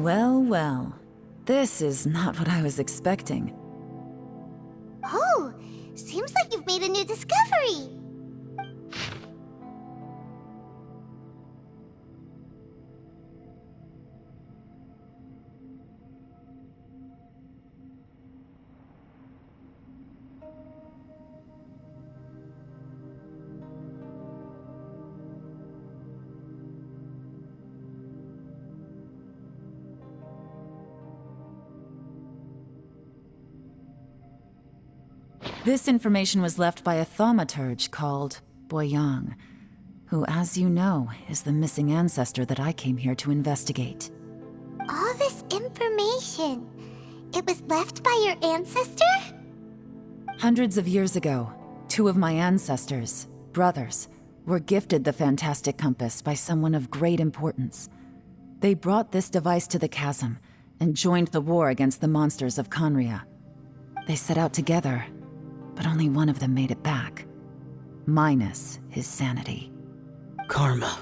Well, well. This is not what I was expecting. Oh, seems like you've made a new discovery. This information was left by a thaumaturge called Boyang, who, as you know, is the missing ancestor that I came here to investigate. All this information, it was left by your ancestor? Hundreds of years ago, two of my ancestors, brothers, were gifted the fantastic compass by someone of great importance. They brought this device to the chasm and joined the war against the monsters of Conria. They set out together, but only one of them made it back, minus his sanity. Karma.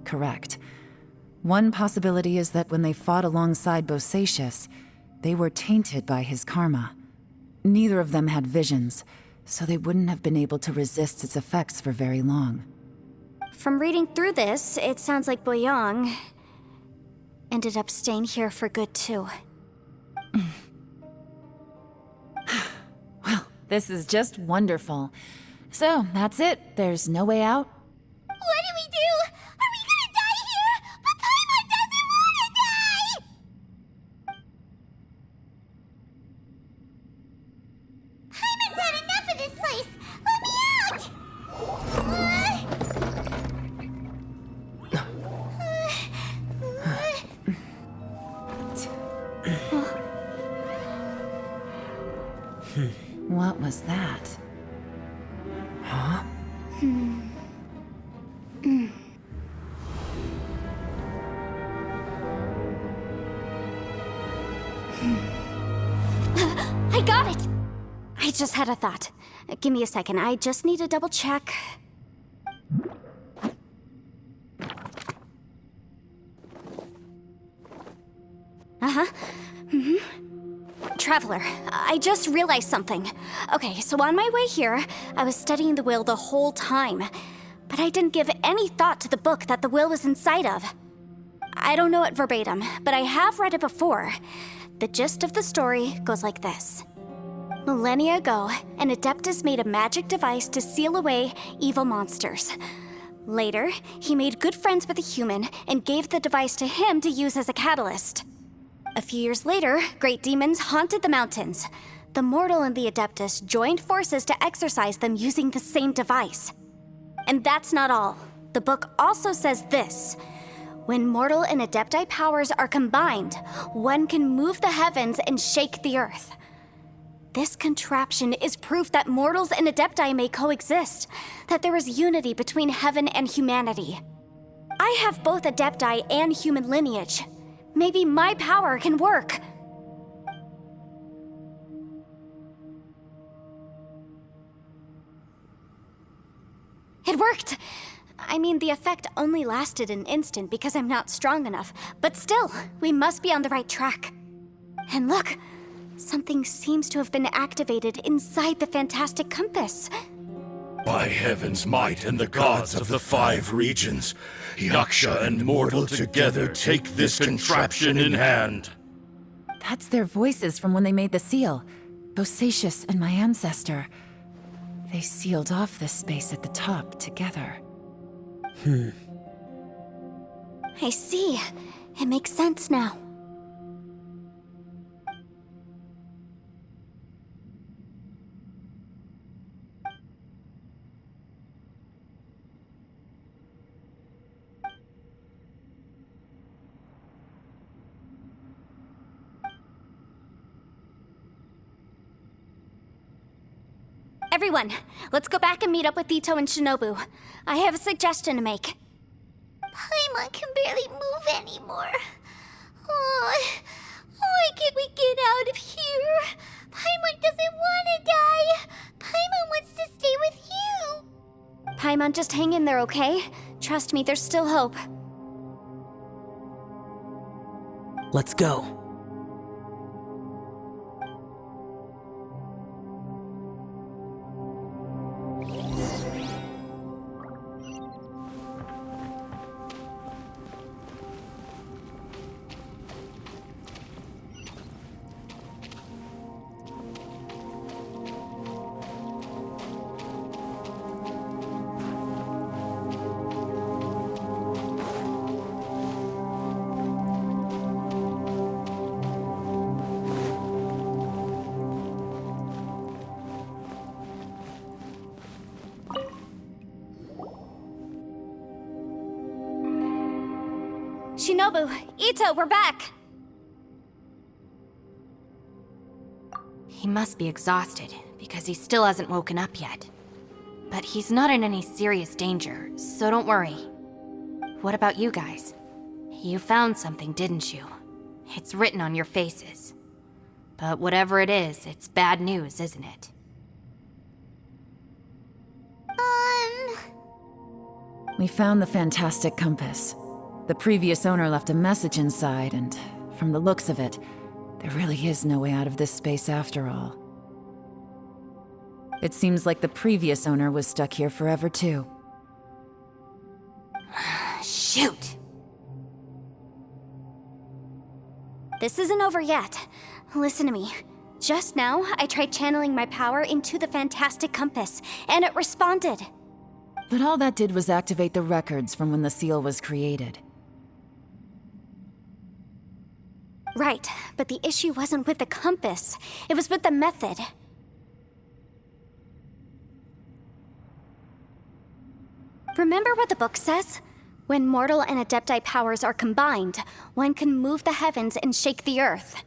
Correct. One possibility is that when they fought alongside Bosacius, they were tainted by his karma. Neither of them had visions, so they wouldn't have been able to resist its effects for very long. From reading through this, it sounds like Boyang ended up staying here for good too. Well, this is just wonderful. So, that's it. There's no way out? What do we do? Are we gonna die here? But Paimon doesn't wanna die! Paimon's had enough of this place! Let me out! What was that? Huh? I got it! I just had a thought. Give me a second, I just need to double check. Uh-huh. Traveler, I just realized something. Okay, so on my way here, I was studying the will the whole time. But I didn't give any thought to the book that the will was inside of. I don't know it verbatim, but I have read it before. The gist of the story goes like this. Millennia ago, an Adeptus made a magic device to seal away evil monsters. Later, he made good friends with a human and gave the device to him to use as a catalyst. A few years later, great demons haunted the mountains. The mortal and the Adeptus joined forces to exorcise them using the same device. And that's not all. The book also says this. When mortal and Adepti powers are combined, one can move the heavens and shake the earth. This contraption is proof that mortals and Adepti may coexist, that there is unity between heaven and humanity. I have both Adepti and human lineage. Maybe my power can work. It worked! I mean, the effect only lasted an instant because I'm not strong enough, but still, we must be on the right track. And look, something seems to have been activated inside the fantastic compass. By heaven's might and the gods of the 5 regions, Yaksha and mortal together take this contraption in hand. That's their voices from when they made the seal. Bosacius and my ancestor. They sealed off this space at the top together. I see. It makes sense now. Everyone, let's go back and meet up with Ito and Shinobu. I have a suggestion to make. Paimon can barely move anymore. Oh, why can't we get out of here? Paimon doesn't want to die. Paimon wants to stay with you. Paimon, just hang in there, okay? Trust me, there's still hope. Let's go. Shinobu, Ito, we're back! He must be exhausted, because he still hasn't woken up yet. But he's not in any serious danger, so don't worry. What about you guys? You found something, didn't you? It's written on your faces. But whatever it is, it's bad news, isn't it? We found the fantastic compass. The previous owner left a message inside, and from the looks of it, there really is no way out of this space after all. It seems like the previous owner was stuck here forever too. Shoot! This isn't over yet. Listen to me. Just now, I tried channeling my power into the fantastic compass, and it responded. But all that did was activate the records from when the seal was created. Right, but the issue wasn't with the compass. It was with the method. Remember what the book says? When mortal and adepti powers are combined, one can move the heavens and shake the earth.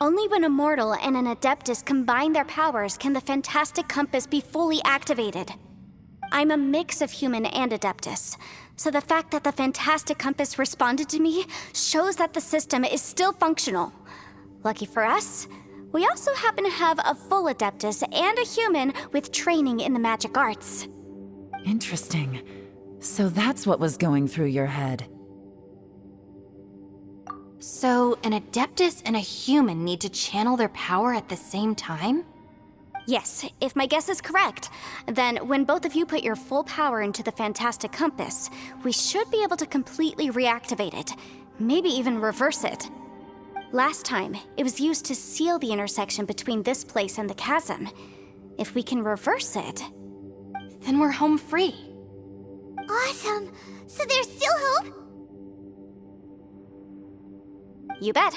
Only when a mortal and an adeptus combine their powers can the fantastic compass be fully activated. I'm a mix of human and adeptus, so the fact that the fantastic compass responded to me shows that the system is still functional. Lucky for us, we also happen to have a full adeptus and a human with training in the magic arts. Interesting. So that's what was going through your head. So, an adeptus and a human need to channel their power at the same time? Yes, if my guess is correct, then when both of you put your full power into the fantastic compass, we should be able to completely reactivate it, maybe even reverse it. Last time, it was used to seal the intersection between this place and the chasm. If we can reverse it, Then we're home free. Awesome! So there's still hope? you bet.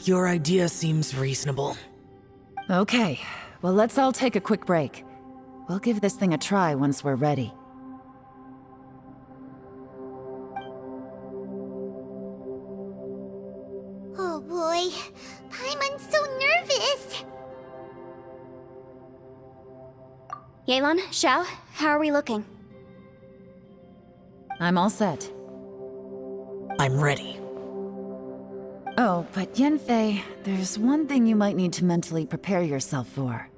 Your idea seems reasonable. Okay, well let's all take a quick break. We'll give this thing a try once we're ready. Oh boy, Paimon's so nervous! Yelan, Xiao, how are we looking? I'm all set. I'm ready. Oh, but Yanfei, there's one thing you might need to mentally prepare yourself for.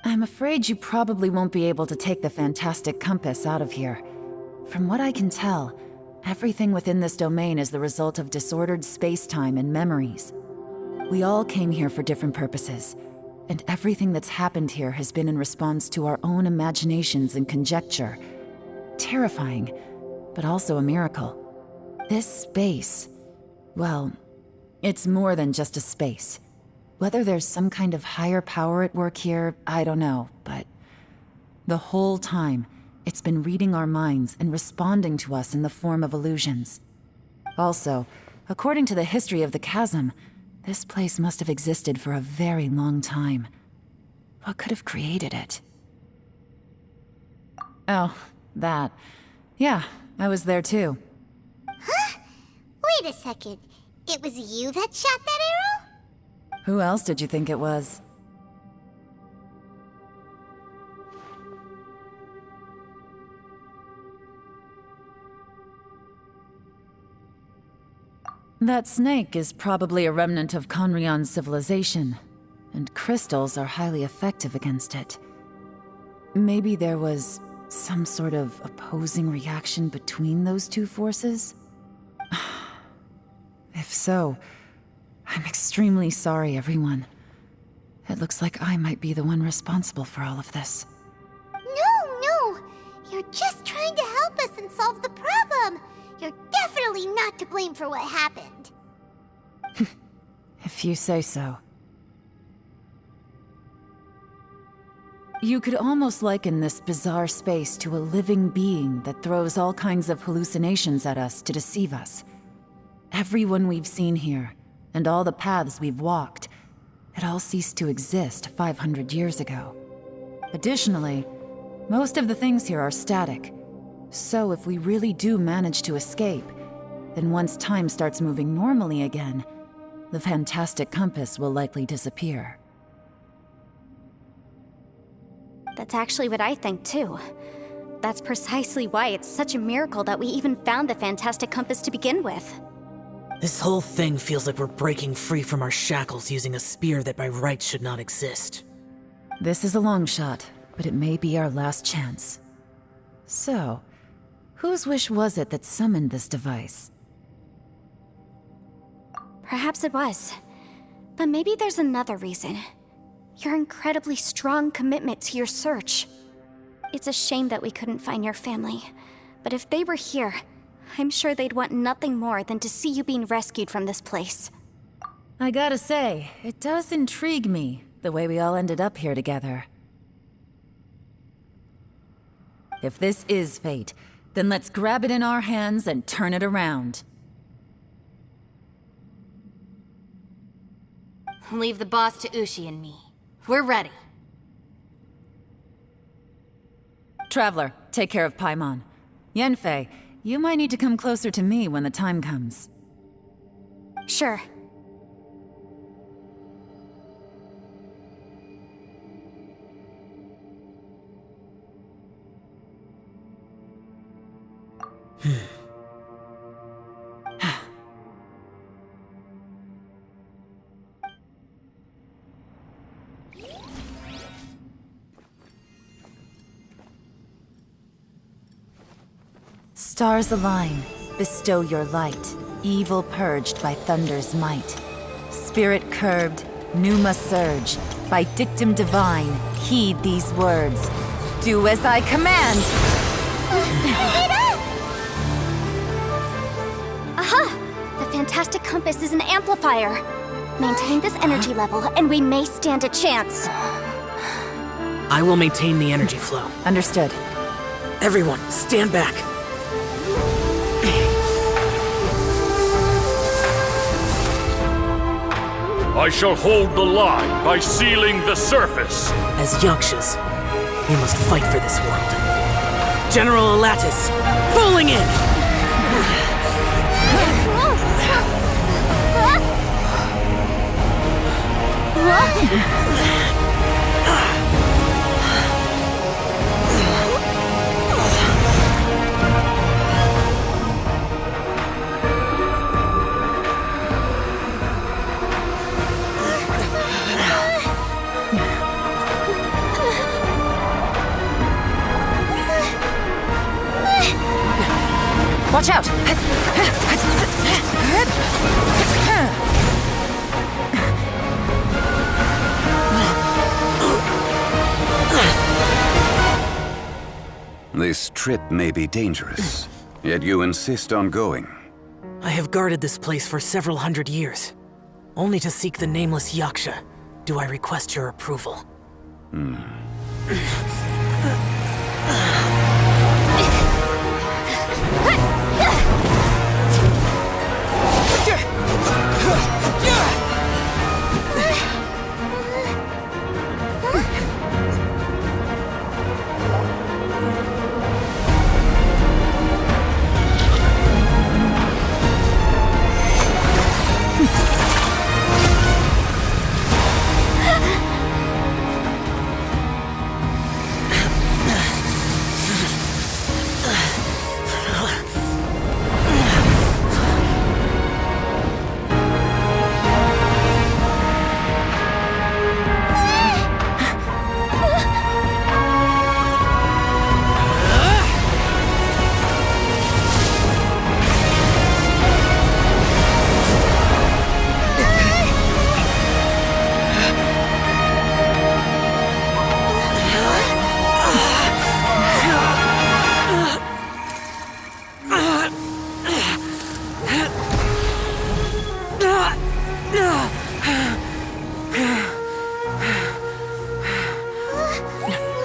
I'm afraid you probably won't be able to take the fantastic compass out of here. From what I can tell, everything within this domain is the result of disordered space-time and memories. We all came here for different purposes, and everything that's happened here has been in response to our own imaginations and conjecture. Terrifying, but also a miracle. This space, well, it's more than just a space. Whether there's some kind of higher power at work here, I don't know, but the whole time, it's been reading our minds and responding to us in the form of illusions. Also, according to the history of the chasm, this place must have existed for a very long time. What could have created it? Oh, that. Yeah, I was there too. Huh? Wait a second. It was you that shot that arrow? Who else did you think it was? That snake is probably a remnant of Conrion's civilization, and crystals are highly effective against it. Maybe there was Some sort of opposing reaction between those two forces? If so, I'm extremely sorry, everyone. It looks like I might be the one responsible for all of this. No! You're just trying to help us and solve the problem! You're definitely not to blame for what happened. If you say so. You could almost liken this bizarre space to a living being that throws all kinds of hallucinations at us to deceive us. Everyone we've seen here, and all the paths we've walked, it all ceased to exist 500 years ago. Additionally, most of the things here are static. So if we really do manage to escape, then once time starts moving normally again, the fantastic compass will likely disappear. That's actually what I think too. That's precisely why it's such a miracle that we even found the fantastic compass to begin with. This whole thing feels like we're breaking free from our shackles using a spear that by rights should not exist. This is a long shot, but it may be our last chance. So, whose wish was it that summoned this device? Perhaps it was. But maybe there's another reason. Your incredibly strong commitment to your search. It's a shame that we couldn't find your family. But if they were here, I'm sure they'd want nothing more than to see you being rescued from this place. I gotta say, it does intrigue me, the way we all ended up here together. If this is fate, then let's grab it in our hands and turn it around. Leave the boss to Ushi and me. We're ready. Traveler, take care of Paimon. Yanfei, you might need to come closer to me when the time comes. Sure. Stars align, bestow your light, evil purged by thunder's might. Spirit curbed, pneuma surge, by dictum divine, heed these words. Do as I command! Aha! The fantastic compass is an amplifier. Maintain this energy level, and we may stand a chance. I will maintain the energy flow. Understood. Everyone, stand back. I shall hold the line by sealing the surface. As Yakshas, we must fight for this world. General Alatus, falling in! Watch out! This trip may be dangerous, yet you insist on going. I have guarded this place for several hundred years. Only to seek the nameless Yaksha, do I request your approval.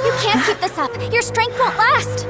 You can't keep this up. Your strength won't last.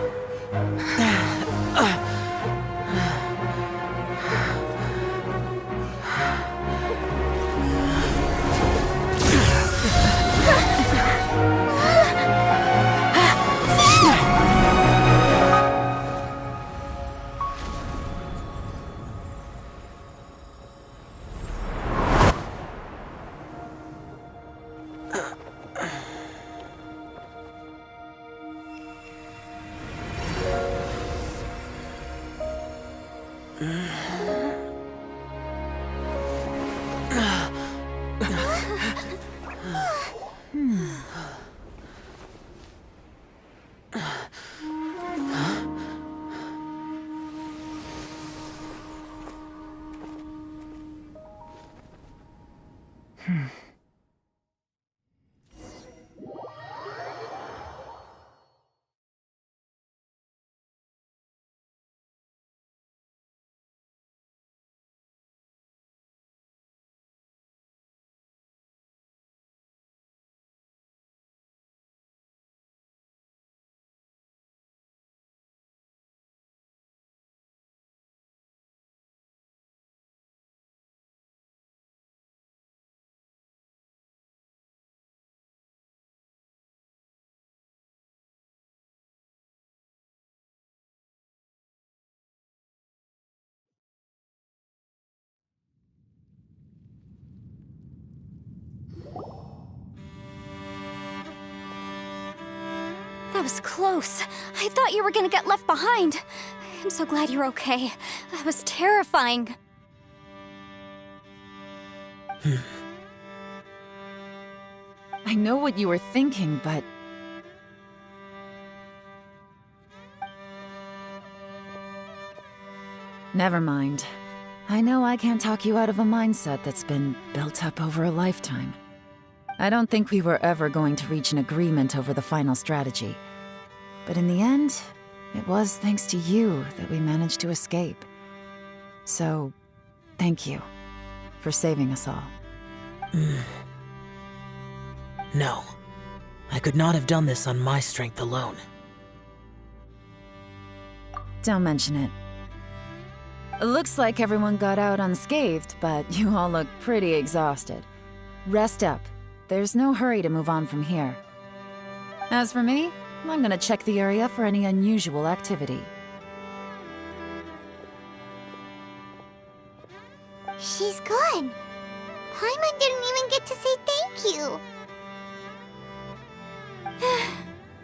That was close. I thought you were gonna get left behind. I'm so glad you're okay. That was terrifying. I know what you were thinking, but... Never mind. I know I can't talk you out of a mindset that's been built up over a lifetime. I don't think we were ever going to reach an agreement over the final strategy. But in the end, it was thanks to you that we managed to escape. So, thank you for saving us all. No. I could not have done this on my strength alone. Don't mention it. It looks like everyone got out unscathed, but you all look pretty exhausted. Rest up. There's no hurry to move on from here. As for me, I'm gonna check the area for any unusual activity. She's gone. Paimon didn't even get to say thank you.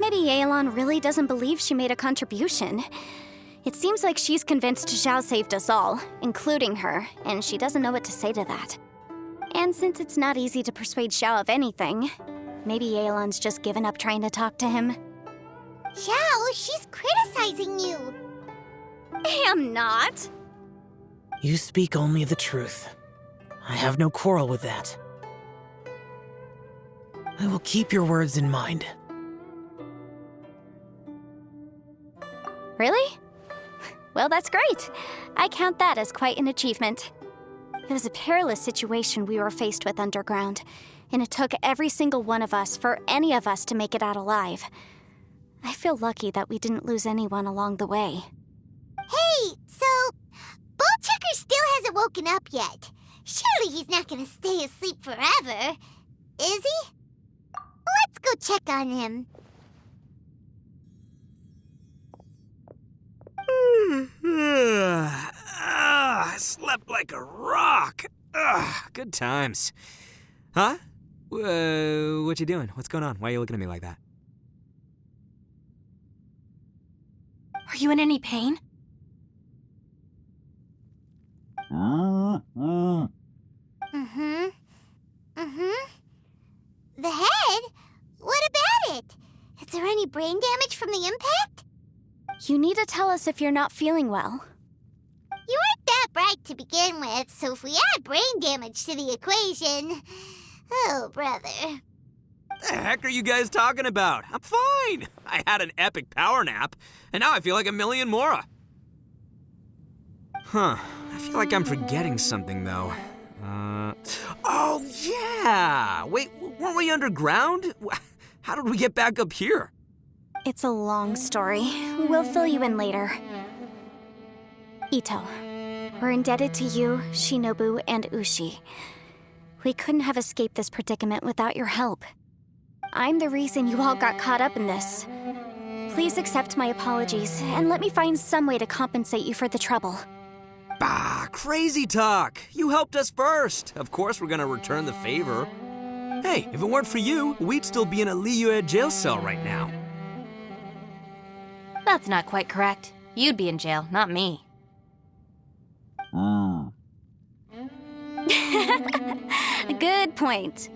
Maybe Aelon really doesn't believe she made a contribution. It seems like she's convinced Zhao saved us all, including her, and she doesn't know what to say to that. And since it's not easy to persuade Zhao of anything, maybe Aelon's just given up trying to talk to him. Zhao, she's criticizing you. I am not. You speak only the truth. I have no quarrel with that. I will keep your words in mind. Really? Well, that's great. I count that as quite an achievement. It was a perilous situation we were faced with underground, and it took every single one of us for any of us to make it out alive. I feel lucky that we didn't lose anyone along the way. Hey, so Ballchecker still hasn't woken up yet. Surely he's not gonna stay asleep forever, is he? Let's go check on him. Slept like a rock. Good times. Huh? What you doing? What's going on? Why are you looking at me like that? Are you in any pain? The head? What about it? Is there any brain damage from the impact? You need to tell us if you're not feeling well. You weren't that bright to begin with, so if we add brain damage to the equation... Oh, brother. The heck are you guys talking about? I'm fine. I had an epic power nap, and now I feel like a million more. Huh. I feel like I'm forgetting something, though. Wait, weren't we underground? How did we get back up here? It's a long story. We'll fill you in later. Ito, we're indebted to you, Shinobu, and Ushi. We couldn't have escaped this predicament without your help. I'm the reason you all got caught up in this. Please accept my apologies, and let me find some way to compensate you for the trouble. Bah, crazy talk. You helped us first. Of course we're gonna return the favor. Hey, if it weren't for you, we'd still be in a Liyue jail cell right now. That's not quite correct. You'd be in jail, not me. Good point.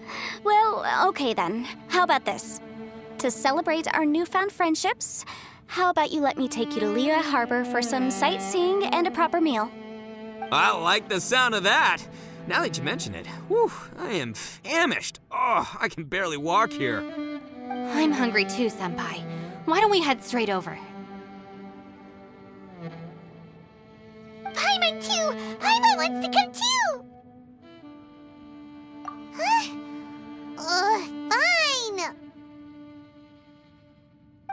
Well, okay then. How about this? To celebrate our newfound friendships, how about you let me take you to Liyue Harbor for some sightseeing and a proper meal? I like the sound of that. Now that you mention it, whew, I am famished. Oh, I can barely walk here. I'm hungry too, Senpai. Why don't we head straight over? Paimon too! Paimon wants to come too! Huh? Fine!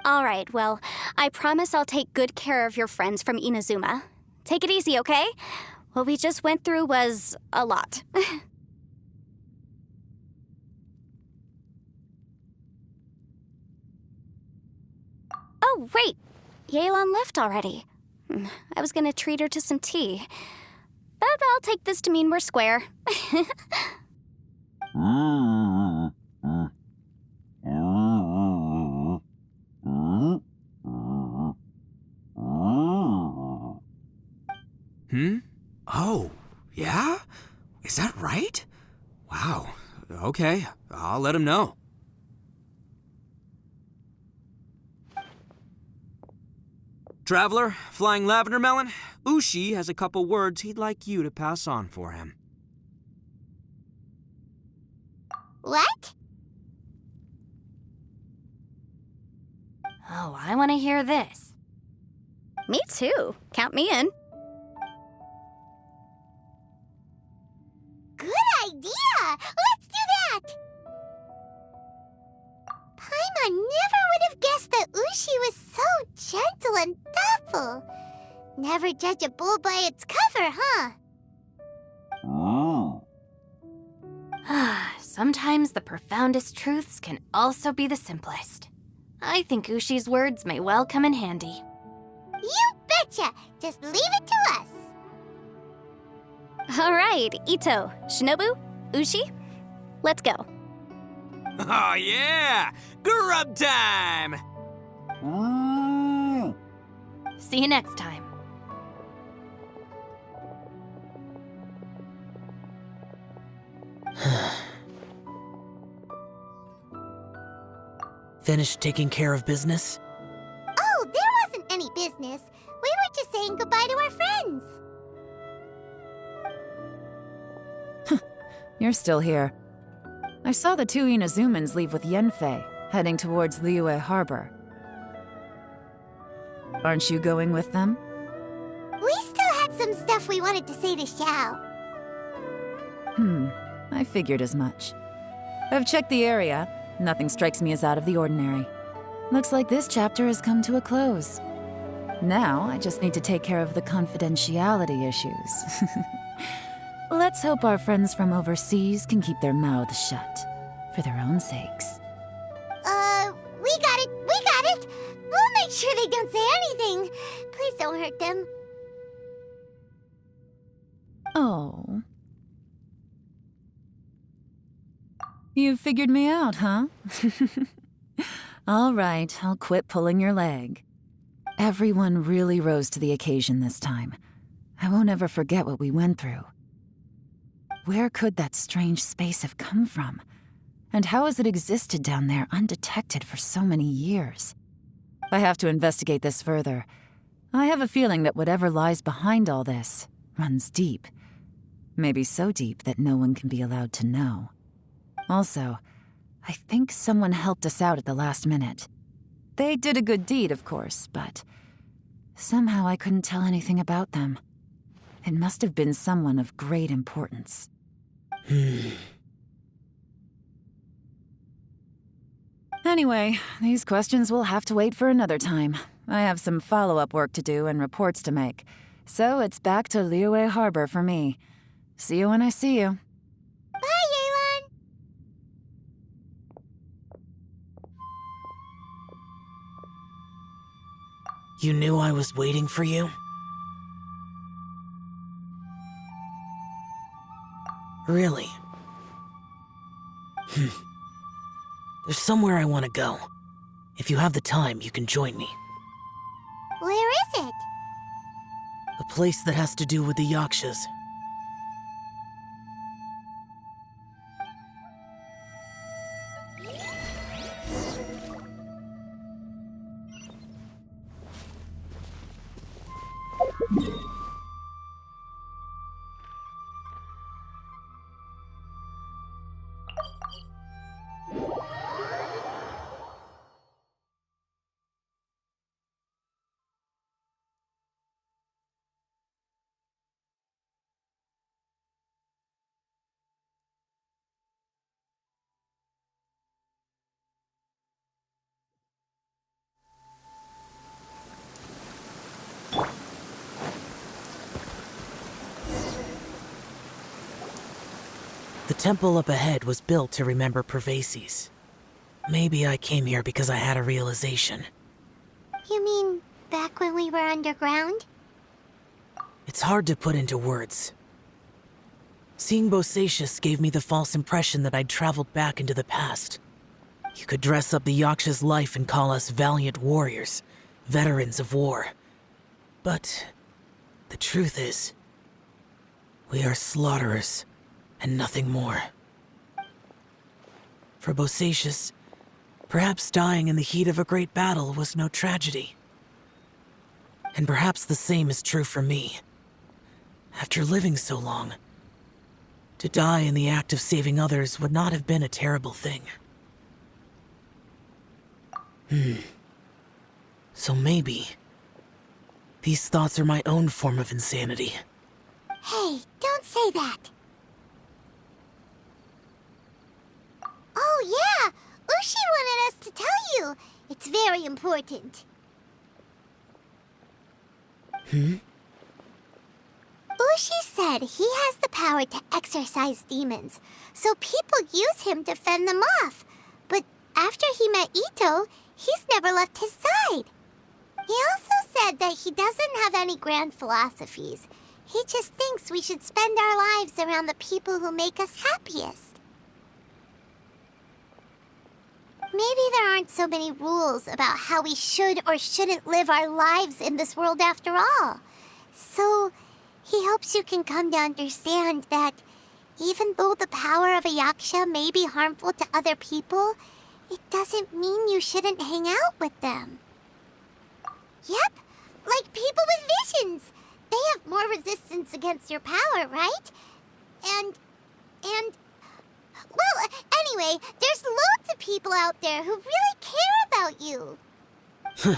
All right, well, I promise I'll take good care of your friends from Inazuma. Take it easy, okay? What we just went through was a lot. Oh, wait! Yelan left already. I was gonna treat her to some tea. But I'll take this to mean we're square. Oh, yeah? Is that right? Wow. Okay, I'll let him know. Traveler, Flying Lavender Melon, Ushi has a couple words he'd like you to pass on for him. What? Oh, I want to hear this. Me too. Count me in. Good idea! Let's do that! Paimon never would have guessed that Ushi was so gentle and thoughtful. Never judge a bull by its cover, huh? Sometimes the profoundest truths can also be the simplest. I think Ushi's words may well come in handy. You betcha! Just leave it to us! All right, Ito, Shinobu, Ushi, let's go. Oh yeah! Grub time! See you next time. Finished taking care of business? Oh, there wasn't any business. We were just saying goodbye to our friends. You're still here. I saw the two Inazumans leave with Yenfei, heading towards Liyue Harbor. Aren't you going with them? We still had some stuff we wanted to say to Xiao. I figured as much. I've checked the area. Nothing strikes me as out of the ordinary. Looks like this chapter has come to a close. Now, I just need to take care of the confidentiality issues. Let's hope our friends from overseas can keep their mouths shut, for their own sakes. We got it! We got it! We'll make sure they don't say anything. Please don't hurt them. Oh. You figured me out, huh? All right, I'll quit pulling your leg. Everyone really rose to the occasion this time. I won't ever forget what we went through. Where could that strange space have come from? And how has it existed down there undetected for so many years? I have to investigate this further. I have a feeling that whatever lies behind all this runs deep. Maybe so deep that no one can be allowed to know. Also, I think someone helped us out at the last minute. They did a good deed, of course, but somehow I couldn't tell anything about them. It must have been someone of great importance. Anyway, these questions will have to wait for another time. I have some follow-up work to do and reports to make. So it's back to Liyue Harbor for me. See you when I see you. Bye, Yelan! You knew I was waiting for you? Really? There's somewhere I want to go. If you have the time, you can join me. Where is it? A place that has to do with the Yakshas. The temple up ahead was built to remember Pervases. Maybe I came here because I had a realization. You mean back when we were underground? It's hard to put into words. Seeing Bosacius gave me the false impression that I'd traveled back into the past. You could dress up the Yaksha's life and call us valiant warriors, veterans of war. But the truth is, we are slaughterers, and nothing more. For Bosacius, perhaps dying in the heat of a great battle was no tragedy. And perhaps the same is true for me. After living so long, to die in the act of saving others would not have been a terrible thing. So maybe these thoughts are my own form of insanity. Hey, don't say that. Oh yeah, Ushi wanted us to tell you. It's very important. Ushi said he has the power to exorcise demons, so people use him to fend them off. But after he met Ito, he's never left his side. He also said that he doesn't have any grand philosophies. He just thinks we should spend our lives around the people who make us happiest. Maybe there aren't so many rules about how we should or shouldn't live our lives in this world after all. So, he hopes you can come to understand that even though the power of a yaksha may be harmful to other people, it doesn't mean you shouldn't hang out with them. Yep, like people with visions. They have more resistance against your power, right? And... Well, anyway, there's loads of people out there who really care about you.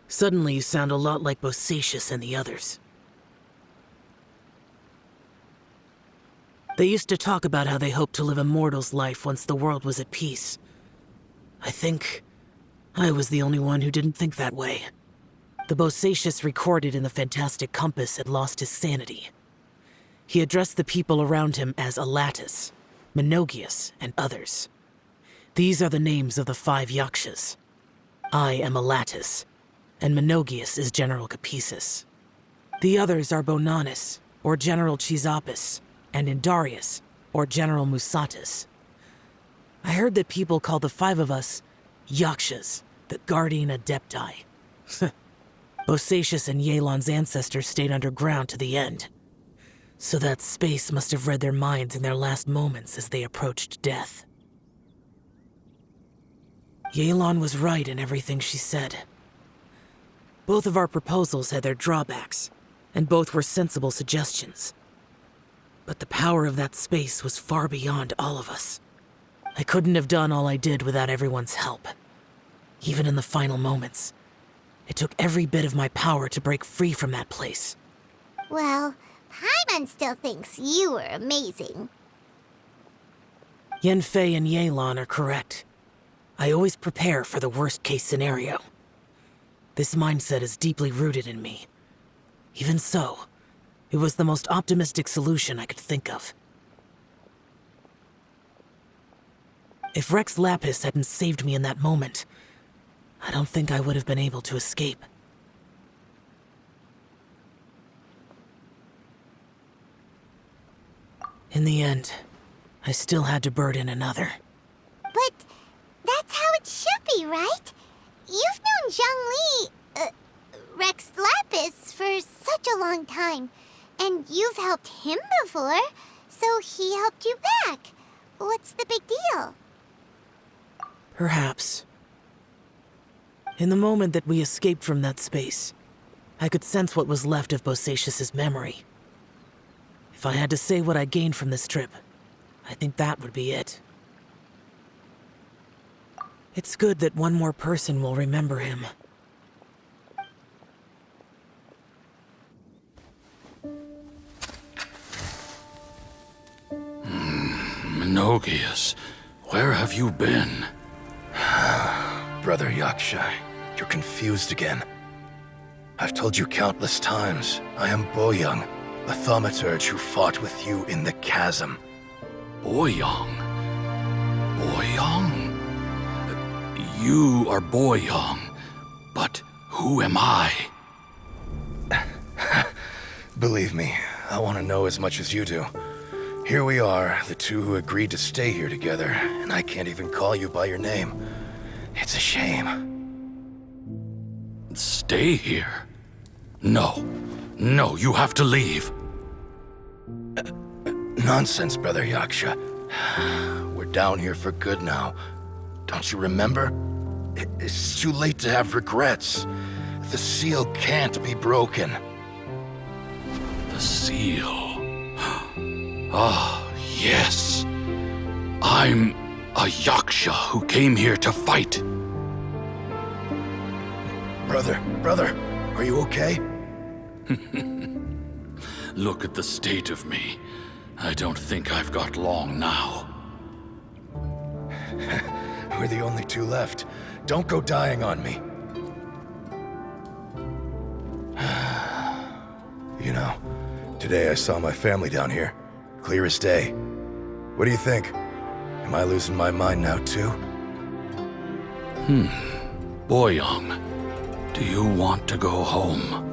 Suddenly you sound a lot like Bosacius and the others. They used to talk about how they hoped to live a mortal's life once the world was at peace. I think I was the only one who didn't think that way. The Bosacius recorded in the Fantastic Compass had lost his sanity. He addressed the people around him as Alatus, Menogias, and others. These are the names of the 5 Yakshas. I am Alatus, and Menogias is General Capisis. The others are Bonanis, or General Chizapis, and Indarius, or General Musatis. I heard that people call the 5 of us Yakshas, the Guardian Adepti. Bosacius and Yelan's ancestors stayed underground to the end. So that space must have read their minds in their last moments as they approached death. Yelan was right in everything she said. Both of our proposals had their drawbacks, and both were sensible suggestions. But the power of that space was far beyond all of us. I couldn't have done all I did without everyone's help. Even in the final moments, it took every bit of my power to break free from that place. Well, Paimon still thinks you were amazing. Yanfei and Yelan are correct. I always prepare for the worst-case scenario. This mindset is deeply rooted in me. Even so, it was the most optimistic solution I could think of. If Rex Lapis hadn't saved me in that moment, I don't think I would have been able to escape. In the end, I still had to burden another. But that's how it should be, right? You've known Zhang Li, Rex Lapis, for such a long time. And you've helped him before, so he helped you back. What's the big deal? Perhaps. In the moment that we escaped from that space, I could sense what was left of Bosacius's memory. If I had to say what I gained from this trip, I think that would be it. It's good that one more person will remember him. Menogias, where have you been? Brother Yaksha, you're confused again. I've told you countless times, I am Boyoung, a thaumaturge who fought with you in the chasm. Boyoung? Boyoung? You are Boyoung, but who am I? Believe me, I want to know as much as you do. Here we are, the two who agreed to stay here together, and I can't even call you by your name. It's a shame. Stay here? No. No, you have to leave. Nonsense, Brother Yaksha. We're down here for good now. Don't you remember? It's too late to have regrets. The seal can't be broken. The seal. Ah, yes. I'm a Yaksha who came here to fight. Brother, are you okay? Look at the state of me. I don't think I've got long now. We're the only two left. Don't go dying on me. You know, today I saw my family down here. Clear as day. What do you think? Am I losing my mind now too? Boyoung, do you want to go home?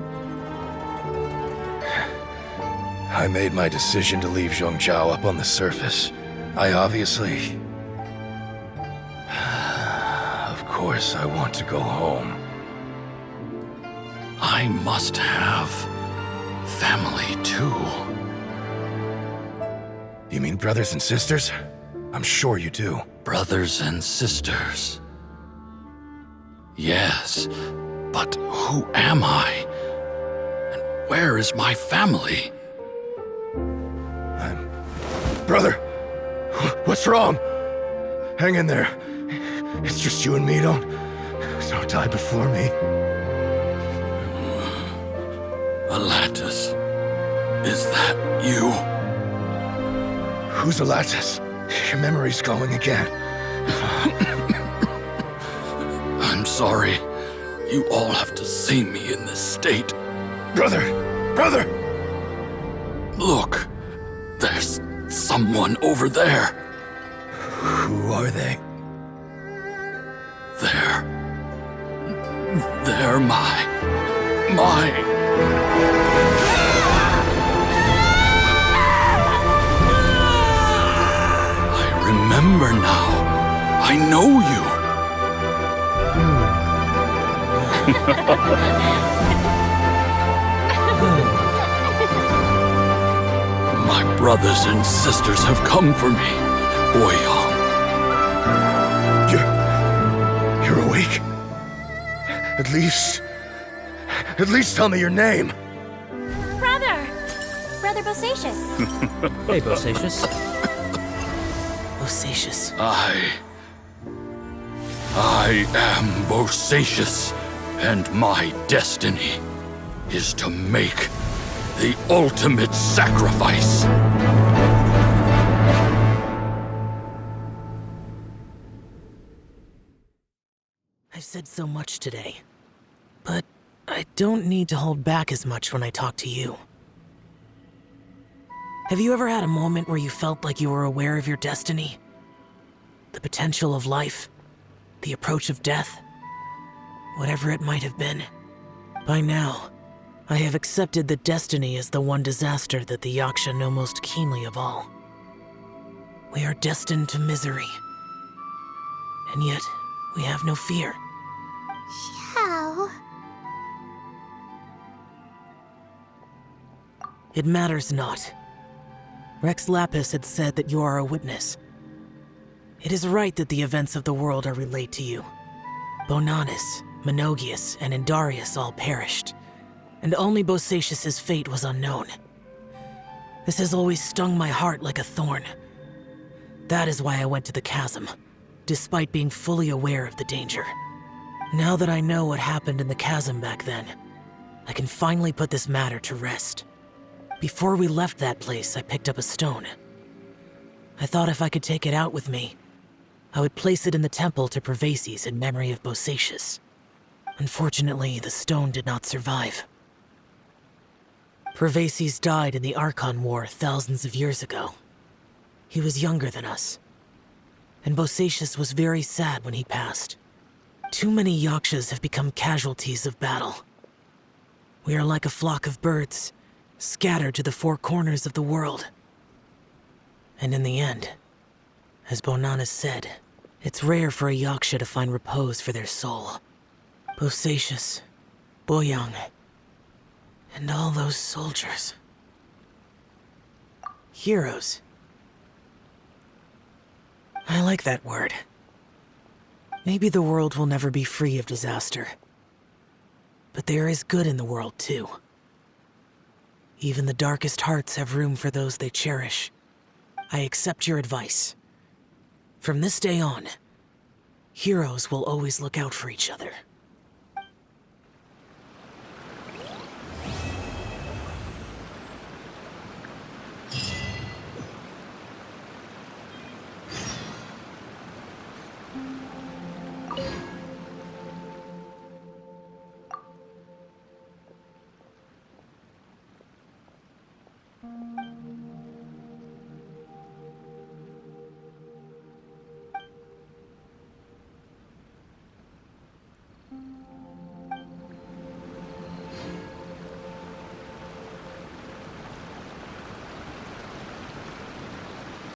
I made my decision to leave Zhongzhou up on the surface. I obviously... Of course I want to go home. I must have family too. You mean brothers and sisters? I'm sure you do. Brothers and sisters. Yes, but who am I? And where is my family? Brother! What's wrong? Hang in there. It's just you and me, don't die before me. Alatus, is that you? Who's Alatus? Your memory's going again. I'm sorry. You all have to see me in this state. Brother! Look, there's someone over there. Who are they? They're my... I remember now. I know you. My brothers and sisters have come for me, Boyoung. You're awake? At least tell me your name. Brother Bosacius. Hey, Bosacius. Bosacius. I am Bosacius, and my destiny is to make the ultimate sacrifice. said so much today, but I don't need to hold back as much when I talk to you. Have you ever had a moment where you felt like you were aware of your destiny? The potential of life? The approach of death? Whatever it might have been. By now, I have accepted that destiny is the one disaster that the Yaksha know most keenly of all. We are destined to misery. And yet, we have no fear. Xiao. It matters not. Rex Lapis had said that you are a witness. It is right that the events of the world are relayed to you. Bonanis, Menogias, and Indarius all perished, and only Bosacius's fate was unknown. This has always stung my heart like a thorn. That is why I went to the chasm, despite being fully aware of the danger. Now that I know what happened in the chasm back then, I can finally put this matter to rest. Before we left that place, I picked up a stone. I thought if I could take it out with me, I would place it in the temple to Pervases in memory of Bosacius. Unfortunately, the stone did not survive. Pervases died in the Archon War thousands of years ago. He was younger than us, and Bosacius was very sad when he passed. Too many Yakshas have become casualties of battle. We are like a flock of birds, scattered to the four corners of the world. And in the end, as Bonanis said, it's rare for a Yaksha to find repose for their soul. Bosacius, Boyang, and all those soldiers. Heroes. I like that word. Maybe the world will never be free of disaster. But there is good in the world, too. Even the darkest hearts have room for those they cherish. I accept your advice. From this day on, heroes will always look out for each other.